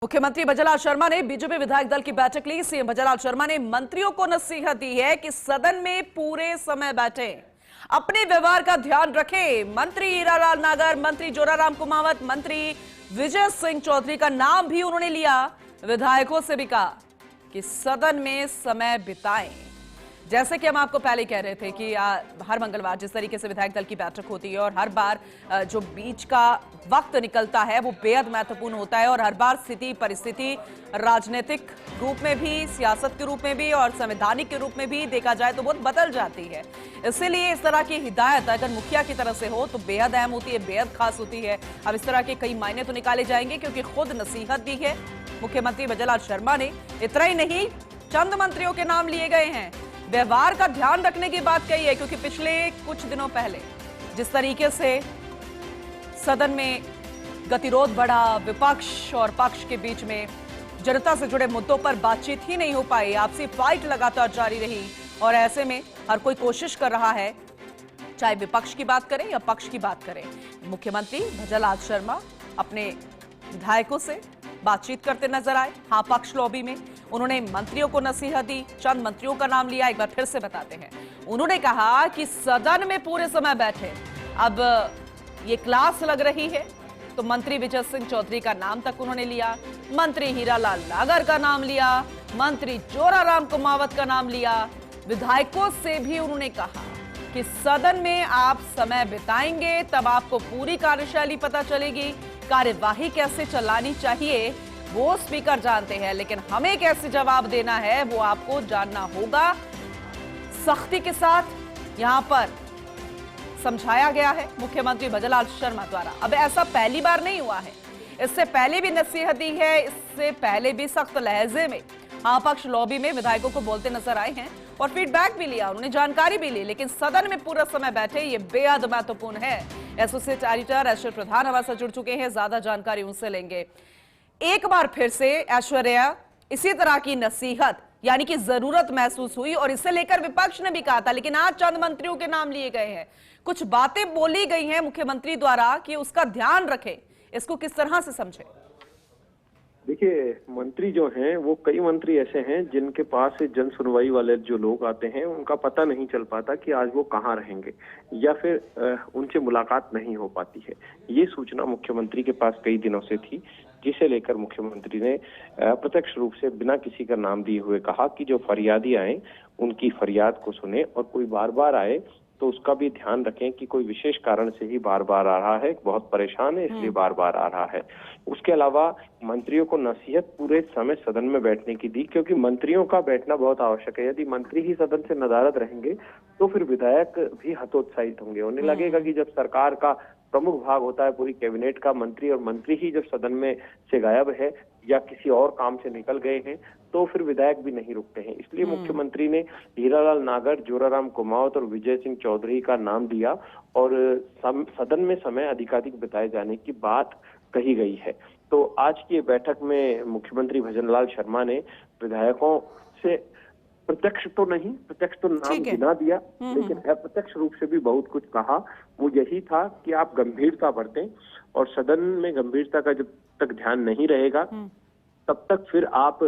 मुख्यमंत्री भजनलाल शर्मा ने बीजेपी विधायक दल की बैठक ली। सीएम भजनलाल शर्मा ने मंत्रियों को नसीहत दी है कि सदन में पूरे समय बैठे, अपने व्यवहार का ध्यान रखें। मंत्री हीरालाल नागर, मंत्री जोराराम कुमावत, मंत्री विजय सिंह चौधरी का नाम भी उन्होंने लिया। विधायकों से भी कहा कि सदन में समय बिताएं। जैसे कि हम आपको पहले कह रहे थे कि हर मंगलवार जिस तरीके से विधायक दल की बैठक होती है और हर बार जो बीच का वक्त निकलता है वो बेहद महत्वपूर्ण होता है और हर बार स्थिति परिस्थिति राजनीतिक रूप में भी, सियासत के रूप में भी और संवैधानिक के रूप में भी देखा जाए तो बहुत बदल जाती है। इसीलिए इस तरह की हिदायत अगर मुखिया की तरफ से हो तो बेहद अहम होती है, बेहद खास होती है। अब इस तरह के कई मायने तो निकाले जाएंगे क्योंकि खुद नसीहत दी है मुख्यमंत्री भजनलाल शर्मा ने। इतना ही नहीं, चंद मंत्रियों के नाम लिए गए हैं, व्यवहार का ध्यान रखने की बात कही है क्योंकि पिछले कुछ दिनों पहले जिस तरीके से सदन में गतिरोध बढ़ा, विपक्ष और पक्ष के बीच में जनता से जुड़े मुद्दों पर बातचीत ही नहीं हो पाई, आपसी फाइट लगातार जारी रही और ऐसे में हर कोई कोशिश कर रहा है, चाहे विपक्ष की बात करें या पक्ष की बात करें। मुख्यमंत्री भजनलाल शर्मा अपने विधायकों से बातचीत करते नजर आए। हाँ, पक्ष लॉबी में उन्होंने मंत्रियों को नसीहत दी, चंद मंत्रियों का नाम लिया। एक बार फिर से बताते हैं, उन्होंने कहा कि सदन में पूरे समय बैठे। अब ये क्लास लग रही है तो मंत्री विजय सिंह चौधरी का नाम तक उन्होंने लिया, मंत्री हीरालाल नागर का नाम लिया, मंत्री जोराराम कुमावत का नाम लिया। विधायकों से भी उन्होंने कहा कि सदन में आप समय बिताएंगे तब आपको पूरी कार्यशैली पता चलेगी, कार्यवाही कैसे चलानी चाहिए वो स्पीकर जानते हैं, लेकिन हमें कैसे जवाब देना है वो आपको जानना होगा। सख्ती के साथ यहां पर समझाया गया है मुख्यमंत्री भजनलाल शर्मा द्वारा। अब ऐसा पहली बार नहीं हुआ है, इससे पहले भी नसीहत दी है, इससे पहले भी सख्त लहजे में हाँ पक्ष लॉबी में विधायकों को बोलते नजर आए हैं और फीडबैक भी लिया, उन्होंने जानकारी भी ली, लेकिन सदन में पूरा समय बैठे ये बेहद महत्वपूर्ण है। एसोसिएट एडिटर ऐश्वर्या प्रधान हमारे साथ जुड़ चुके हैं, ज्यादा जानकारी उनसे लेंगे। एक बार फिर से ऐश्वर्या, इसी तरह की नसीहत यानी कि जरूरत महसूस हुई और इसे लेकर विपक्ष ने भी कहा था, लेकिन आज चंद मंत्रियों के नाम लिए गए हैं, कुछ बातें बोली गई हैं मुख्यमंत्री द्वारा कि उसका ध्यान रखें, इसको किस तरह से समझे? देखिए, मंत्री जो हैं वो कई मंत्री ऐसे हैं जिनके पास से जन सुनवाई वाले जो लोग आते हैं उनका पता नहीं चल पाता कि आज वो कहाँ रहेंगे या फिर उनसे मुलाकात नहीं हो पाती है। ये सूचना मुख्यमंत्री के पास कई दिनों से थी, जिसे लेकर मुख्यमंत्री ने प्रत्यक्ष रूप से बिना किसी का नाम दिए हुए कहा कि जो फरियादी आए उनकी फरियाद को सुने और कोई बार बार आए तो उसका भी ध्यान रखें कि कोई विशेष कारण से ही बार बार आ रहा है, बहुत परेशान है इसलिए बार बार आ रहा है। उसके अलावा मंत्रियों को नसीहत पूरे समय सदन में बैठने की दी, क्योंकि मंत्रियों का बैठना बहुत आवश्यक है। यदि मंत्री ही सदन से नदारद रहेंगे तो फिर विधायक भी हतोत्साहित होंगे, उन्हें लगेगा कि जब सरकार का प्रमुख भाग होता है पूरी कैबिनेट का, मंत्री और मंत्री ही जब सदन में से गायब है या किसी और काम से निकल गए हैं तो फिर विधायक भी नहीं रुकते हैं। इसलिए मुख्यमंत्री ने हीरालाल नागर, जोराराम कुमावत और विजय सिंह चौधरी का नाम दिया और सदन में समय अधिकाधिक बिताए जाने की बात कही गई है। तो आज की बैठक में मुख्यमंत्री भजनलाल शर्मा ने विधायकों से प्रत्यक्ष तो नाम गिना दिया, लेकिन अप्रत्यक्ष रूप से भी बहुत कुछ कहा। वो यही था कि आप गंभीरता बरतें और सदन में गंभीरता का जब तक ध्यान नहीं रहेगा तब तक फिर आप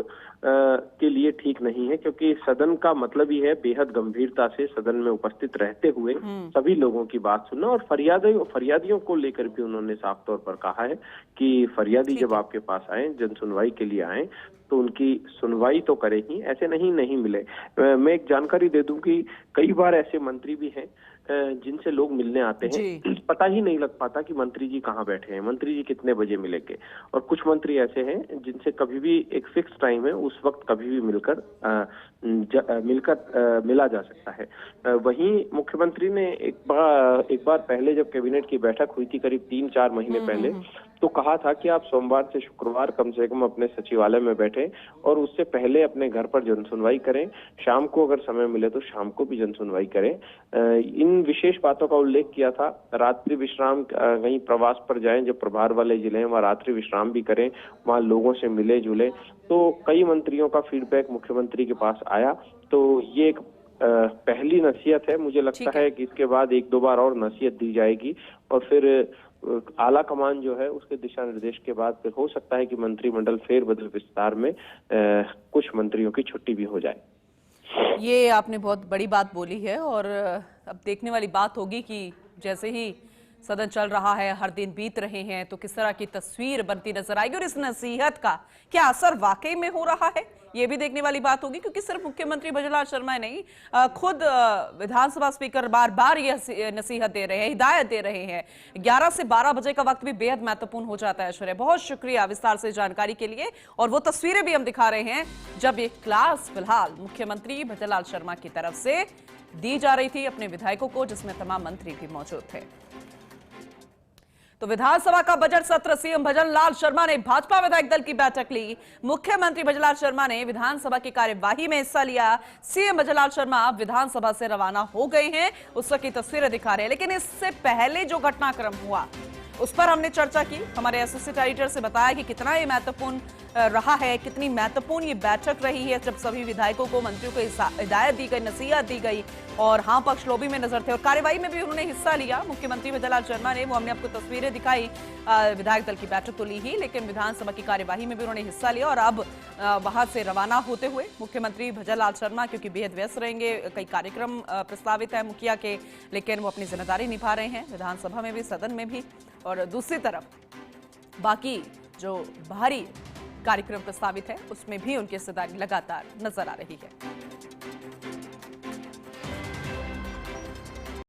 के लिए ठीक नहीं है, क्योंकि सदन का मतलब ही है बेहद गंभीरता से सदन में उपस्थित रहते हुए सभी लोगों की बात सुनना। और फरियादियों को लेकर भी उन्होंने साफ तौर पर कहा है कि फरियादी जब आपके पास आए, जन सुनवाई के लिए आए, तो उनकी सुनवाई तो करें ही, ऐसे नहीं मिले। मैं एक जानकारी दे दूं कि कई बार ऐसे मंत्री भी हैं जिनसे लोग मिलने आते हैं, पता ही नहीं लग पाता कि मंत्री जी कहाँ बैठे हैं, मंत्री जी कितने बजे मिलेंगे। और कुछ मंत्री ऐसे हैं जिनसे कभी भी एक फिक्स टाइम है, उस वक्त कभी भी मिलकर मिला जा सकता है। वहीं मुख्यमंत्री ने एक बार पहले जब कैबिनेट की बैठक हुई थी करीब 3-4 महीने पहले, तो कहा था कि आप सोमवार से शुक्रवार कम से कम अपने सचिवालय में बैठें और उससे पहले अपने घर पर जनसुनवाई करें, शाम को अगर समय मिले तो शाम को भी जनसुनवाई करें। इन विशेष बातों का उल्लेख किया था। रात्रि विश्राम, कहीं प्रवास पर जाएं, जो प्रभार वाले जिले हैं वहाँ रात्रि विश्राम भी करें, वहाँ लोगों से मिले जुले। तो कई मंत्रियों का फीडबैक मुख्यमंत्री के पास आया। तो ये एक पहली नसीहत है, मुझे लगता है कि इसके बाद 1-2 बार और नसीहत दी जाएगी और फिर आला कमान जो है उसके दिशा निर्देश के बाद फिर हो सकता है कि मंत्रिमंडल फेरबदल विस्तार में कुछ मंत्रियों की छुट्टी भी हो जाए। ये आपने बहुत बड़ी बात बोली है और अब देखने वाली बात होगी कि जैसे ही सदन चल रहा है, हर दिन बीत रहे हैं, तो किस तरह की तस्वीर बनती नजर आएगी और इस नसीहत का क्या असर वाकई में हो रहा है, ये भी देखने वाली बात होगी। क्योंकि सिर्फ मुख्यमंत्री भजनलाल शर्मा नहीं, खुद विधानसभा स्पीकर बार बार ये नसीहत दे रहे हैं, हिदायत दे रहे हैं। 11 से 12 बजे का वक्त भी बेहद महत्वपूर्ण हो जाता है। ऐश्वर्या, बहुत शुक्रिया विस्तार से जानकारी के लिए। और वो तस्वीरें भी हम दिखा रहे हैं जब ये क्लास फिलहाल मुख्यमंत्री भजनलाल शर्मा की तरफ से दी जा रही थी अपने विधायकों को, जिसमें तमाम मंत्री भी मौजूद थे। तो विधानसभा का बजट सत्र, सीएम भजनलाल शर्मा ने भाजपा विधायक दल की बैठक ली। मुख्यमंत्री भजनलाल शर्मा ने विधानसभा की कार्यवाही में हिस्सा लिया। सीएम भजनलाल शर्मा विधानसभा से रवाना हो गए हैं, उस वक्त की तस्वीरें दिखा रहे हैं। लेकिन इससे पहले जो घटनाक्रम हुआ उस पर हमने चर्चा की। हमारे एसोसिएट एडिटर से बताया कि कितना ये महत्वपूर्ण रहा है, कितनी महत्वपूर्ण ये बैठक रही है, जब सभी विधायकों को, मंत्रियों को हिदायत दी गई, नसीहत दी गई और हाँ पक्ष लोबी में नजर थे और कार्यवाही में भी उन्होंने हिस्सा लिया। मुख्यमंत्री भजनलाल शर्मा ने, वो हमने आपको तस्वीरें दिखाई, विधायक दल की बैठक तो ली ही, लेकिन विधानसभा की कार्यवाही में भी उन्होंने हिस्सा लिया। और अब वहां से रवाना होते हुए मुख्यमंत्री भजनलाल शर्मा, क्योंकि बेहद व्यस्त रहेंगे, कई कार्यक्रम प्रस्तावित है मुखिया के, लेकिन वो अपनी जिम्मेदारी निभा रहे हैं विधानसभा में भी, सदन में भी। और दूसरी तरफ बाकी जो बाहरी कार्यक्रम प्रस्तावित है उसमें भी उनकी हिस्सेदारी लगातार नजर आ रही है।